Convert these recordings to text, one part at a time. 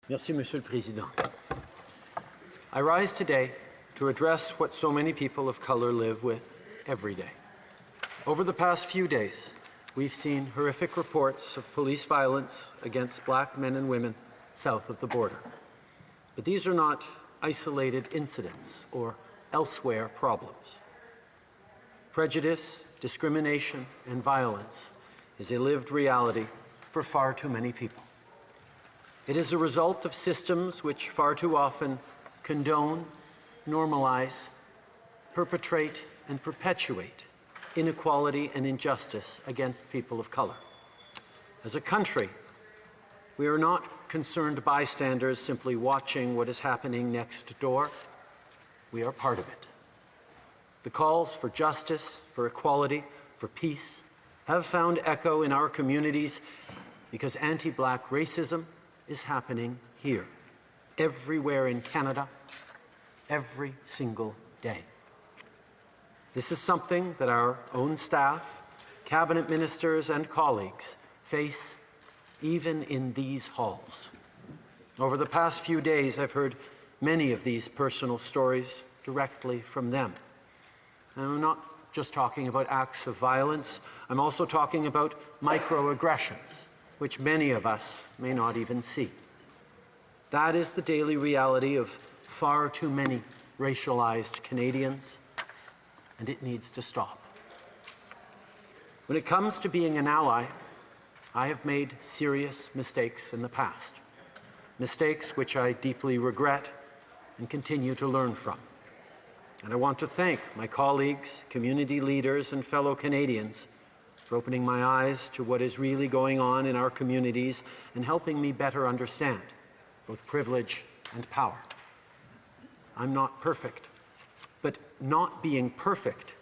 Merci, Monsieur le Président. I rise today to address what so many people of color live with every day. Over the past few days, we've seen horrific reports of police violence against black men and women south of the border. But these are not isolated incidents or elsewhere problems. Prejudice, discrimination, and violence is a lived reality for far too many people. It is a result of systems which far too often condone, normalize, perpetrate, and perpetuate inequality and injustice against people of color. As a country, we are not concerned bystanders simply watching what is happening next door. We are part of it. The calls for justice, for equality, for peace have found echo in our communities because anti-black racism is happening here, everywhere in Canada, every single day. This is something that our own staff, cabinet ministers, and colleagues face even in these halls. Over the past few days, I've heard many of these personal stories directly from them. And I'm not just talking about acts of violence, I'm also talking about microaggressions, which many of us may not even see. That is the daily reality of far too many racialized Canadians, and it needs to stop. When it comes to being an ally, I have made serious mistakes in the past, mistakes which I deeply regret and continue to learn from. And I want to thank my colleagues, community leaders, and fellow Canadians for opening my eyes to what is really going on in our communities and helping me better understand both privilege and power. I'm not perfect, but not being perfect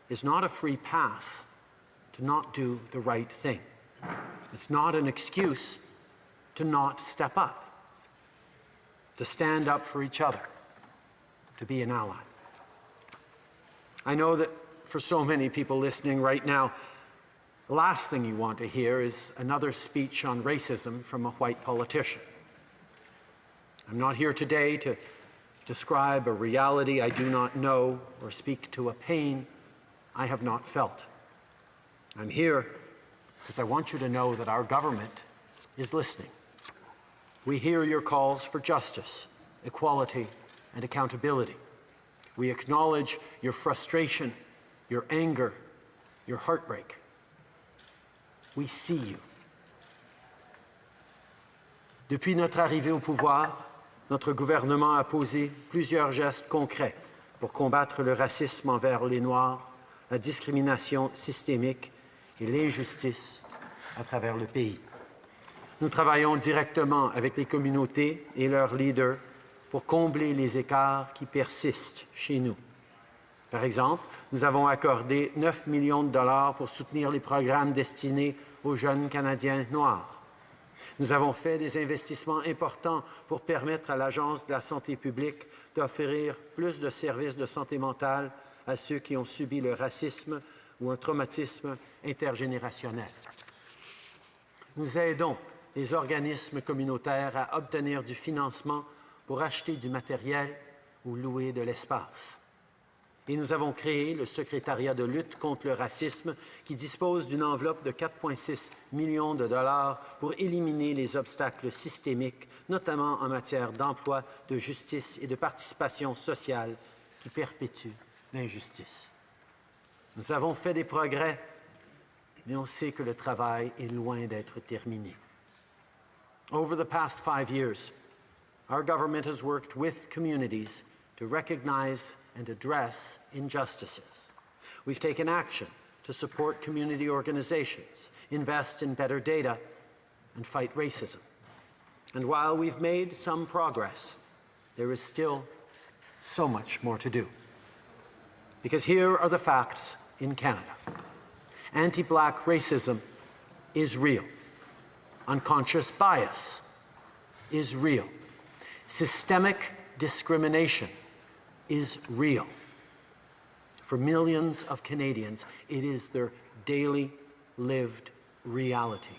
is not a free pass to not do the right thing. It's not an excuse to not step up, to stand up for each other, to be an ally. I know that for so many people listening right now, the last thing you want to hear is another speech on racism from a white politician. I'm not here today to describe a reality I do not know or speak to a pain I have not felt. I'm here because I want you to know that our government is listening. We hear your calls for justice, equality, and accountability. We acknowledge your frustration, your anger, your heartbreak. We see you. Depuis notre arrivée au pouvoir, notre gouvernement a posé plusieurs gestes concrets pour combattre le racisme envers les Noirs, la discrimination systémique et l'injustice à travers le pays. Nous travaillons directement avec les communautés et leurs leaders pour combler les écarts qui persistent chez nous. Par exemple, nous avons accordé 9 millions de dollars pour soutenir les programmes destinés aux jeunes Canadiens noirs. Nous avons fait des investissements importants pour permettre à l'Agence de la santé publique d'offrir plus de services de santé mentale à ceux qui ont subi le racisme ou un traumatisme intergénérationnel. Nous aidons les organismes communautaires à obtenir du financement pour acheter du matériel ou louer de l'espace. Et nous avons créé le secrétariat de lutte contre le racisme qui dispose d'une enveloppe de 4,6 millions de dollars pour éliminer les obstacles systémiques, notamment en matière d'emploi, de justice et de participation sociale qui perpétuent l'injustice. Nous avons fait des progrès, mais on sait que le travail est loin d'être terminé. Over the past 5 years, our government has worked with communities to recognize and address injustices. We've taken action to support community organizations, invest in better data, and fight racism. And while we've made some progress, there is still so much more to do. Because here are the facts in Canada. Anti-black racism is real. Unconscious bias is real. Systemic discrimination is real. For millions of Canadians, it is their daily lived reality.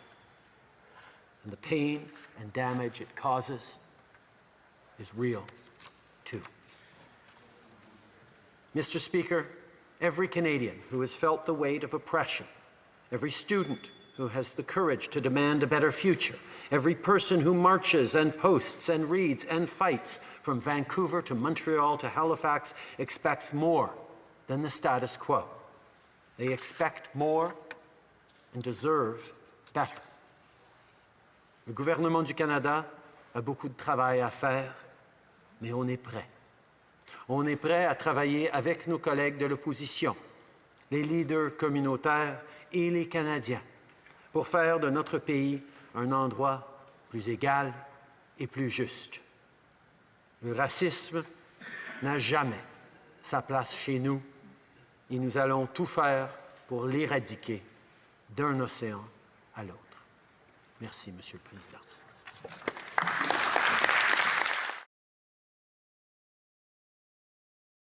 And the pain and damage it causes is real, too. Mr. Speaker, every Canadian who has felt the weight of oppression, every student who has the courage to demand a better future, every person who marches and posts and reads and fights from Vancouver to Montreal to Halifax expects more than the status quo. They expect more and deserve better. Le gouvernement du Canada a beaucoup de travail à faire, mais on est prêt. On est prêt à travailler avec nos collègues de l'opposition, les leaders communautaires et les Canadiens pour faire de notre pays un endroit plus égal et plus juste. Le racisme n'a jamais sa place chez nous et nous allons tout faire pour l'éradiquer d'un océan à l'autre. Merci, Monsieur le Président.